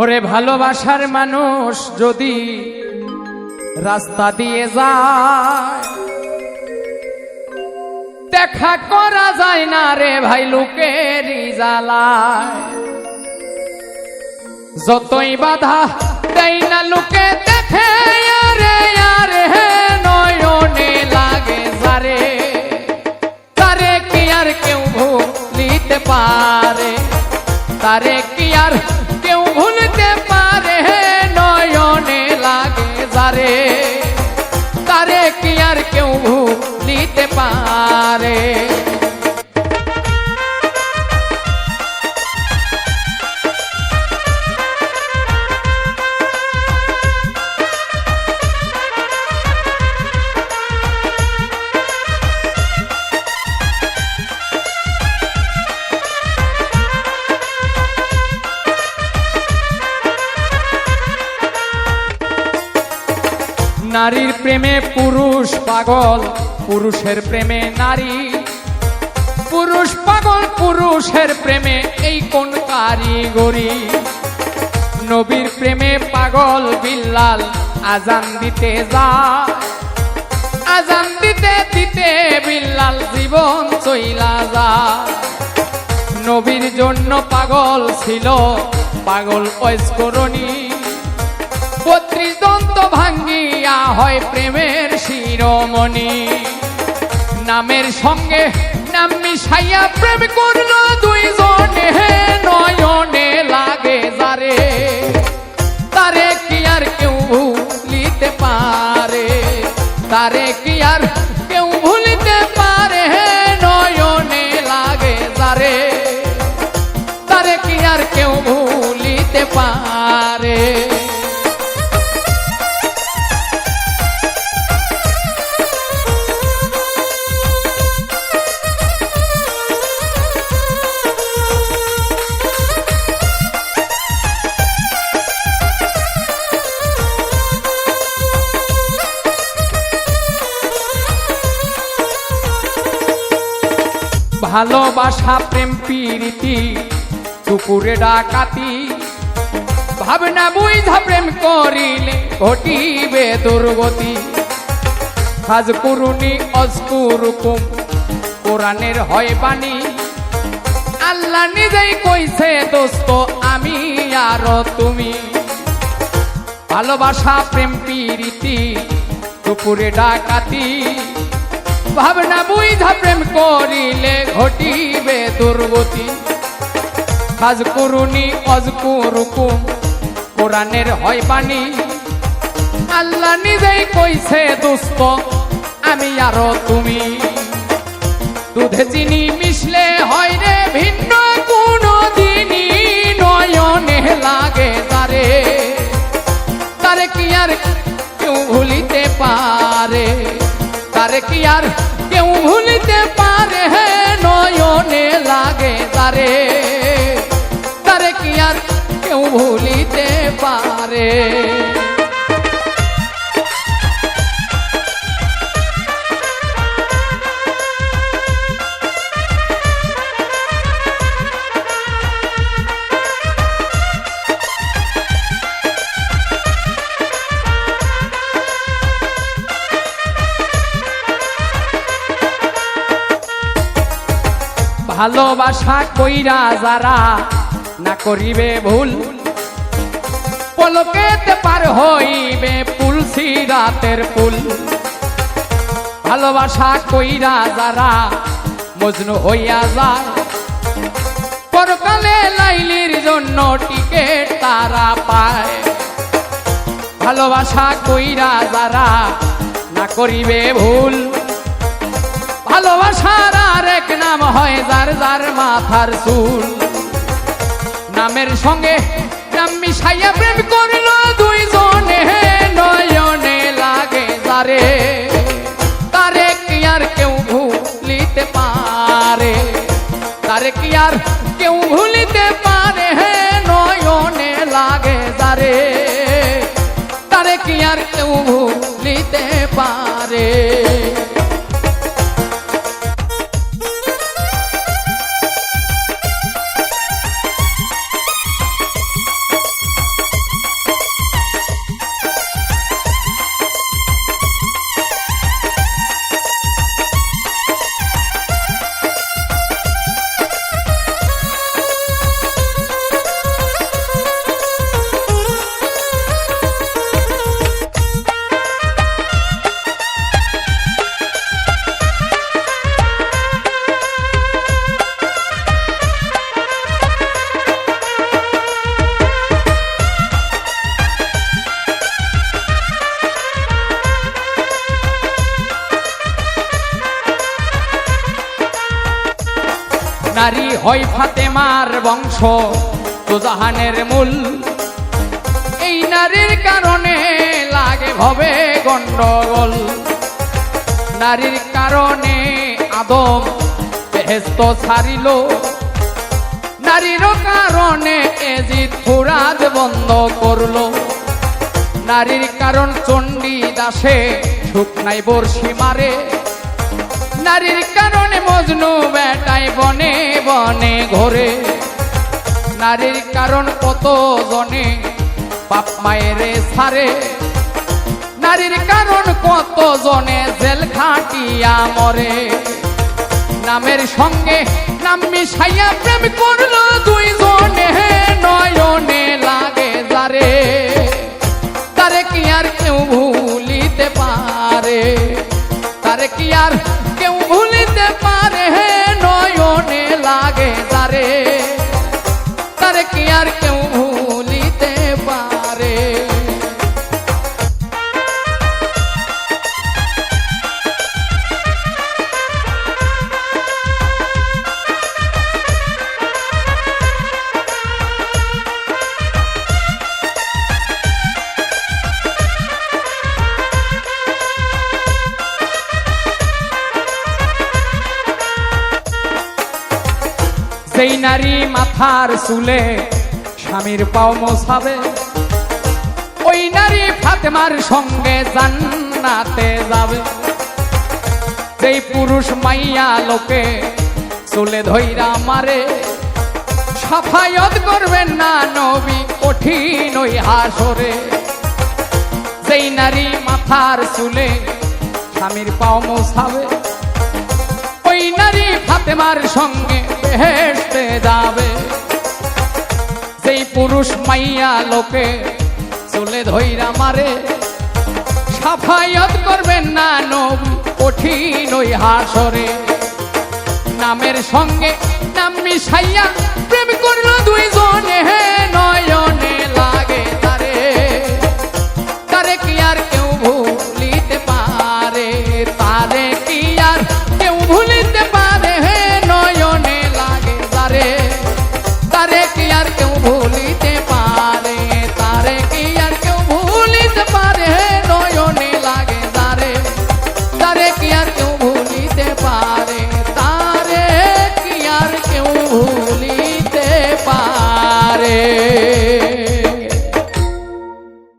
ওরে ভালোবাসার মানুষ যদি রাস্তা দিয়ে যায় দেখা করা যায় না রে ভাই লোকেরই জ্বালায়। যতই বাধা দেয় না লোকে দেখে আরে আরে নয়নে লাগে যারে, তারে কি আর কেউ ভুলিতে পারে, তারে কি আর কেউ ভুলতে পারে, নয়নে লাগে যারে, তারে কি আর কেউ ভুলিতে পারে। নারীর প্রেমে পুরুষ পাগল, পুরুষের প্রেমে নারী, পুরুষ পাগল পুরুষের প্রেমে এই কোন কারিগরি। নবীর প্রেমে পাগল বিল্লাল আজান দিতে যায়, আজান দিতে দিতে বিল্লাল জীবন চইলা যায়। নবীর জন্য পাগল ছিল পাগল ঐস্করণী, ৩২ দন্ত ভাঙ্গিয়া হয় প্রেমের শিরোমণি। নামের সঙ্গে নাম মিশাইয়া প্রেম করল দুইজনে, নয়নে লাগে যারে, তারে কি আর কেউ ভুলিতে পারে, তারে কি আর কেউ ভুলিতে পারে, নয়নে লাগে যারে, তারে কি আর কেউ ভুলিতে পারে। ভালোবাসা প্রেম প্রীতি দুপুরে ডাকাতি, ভাবনা বুঝা প্রেম করিলে ঘটিবে দুর্গতি। হাজ কুরুনি অজকুরুকুম কোরআনের হয় বাণী, আল্লাহ নিজেই কইছে দোস্ত আমি আর তুমি। ভালোবাসা প্রেম প্রীতি দুপুরে ডাকাতি, ভাবনা বুঝা প্রেম করিলে ঘটিবে দুর্গতি। কাজ করুনি অজকুরুকুম কোরআনের হয় বাণী, আল্লাহ নিজেই কইছে দোস্ত আমি আর তুমি। দুধে চিনি মিশলে হয় রে ভিন্ন কোনো দিনই, নয়নে লাগে তারে, তারে কি আর কেউ ভুলিতে পারে, তারে কি আর কেউ ভুলিতে পারে, নয়নে লাগে তারে, তারে কি আর কেউ ভুলিতে পারে। ভালোবাসা কইরা যারা না করিবে ভুল, পলকেতে পার হইবে পুল সিরাতের পুল। ভালোবাসা কইরা যারা মজনু হইয়া যায়, পরকালে লাইলির জন্য টিকেট তারা পায়। ভালোবাসা কইরা যারা না করিবে ভুল, ভালোবাসার আরেক নাম হয় যার যার মাথার চুল। নামের সঙ্গে নাম মিশাইয়া প্রেম করল দুইজনে, নয়নে লাগে যারে, তারে কি আর কেউ ভুলিতে পারে, তারে কি আর কেউ ভুলিতে পারে, নয়নে লাগে যারে, তারে কি আর কেউ ভুলিতে পারে। হয় ফাতেমার বংশ দুজাহানের মূল। এই নারীর কারণে লাগে ভবে গন্ডগোল। নারীর কারণে আদম বেহেশত ছাড়িল, নারীর কারণে এজিদ ফুরাত বন্ধ করলো। নারীর কারণ চণ্ডী দাসে শুকনাই বর্ষি মারে, নারীর কারণে মজনু বেটায় বনে বনে ঘোরে। নারীর কারণ কত জনে বাপ মায়েরে ছাড়ে, নারীর কারণ কত জনে জেল খাটিয়া মরে। নামের সঙ্গে নাম মিশাইয়া প্রেম করলো দুইজনে, নয়নে লাগে যারে, তারে কি আর কেউ ভুলিতে পারে, তারে কি আর কেউ ভুলিতে পারে, নয়নে লাগে যারে, তারে কি আর কেউ ভুলিতে পারে। সেই নারী মাথার চুলে স্বামীর পাও মোছাবে, ওই নারী ফাতেমার সঙ্গে জান্নাতে যাবে। সেই পুরুষ মাইয়া লোকে চুলে ধইরা মারে, সাফায়াত করবেন না নবী কঠিন ওই হাসরে। সেই নারী মাথার চুলে স্বামীর পাও মোছাবে, ওই নারী ফাতেমার সঙ্গে বেহেশতে যাবে। সেই পুরুষ মাইয়া লোকে চুলে ধইরা মারে, সাফায়াত করবেন না নবী কঠিন ওই হাসরে। নামের সঙ্গে নাম মিশাইয়া প্রেম করল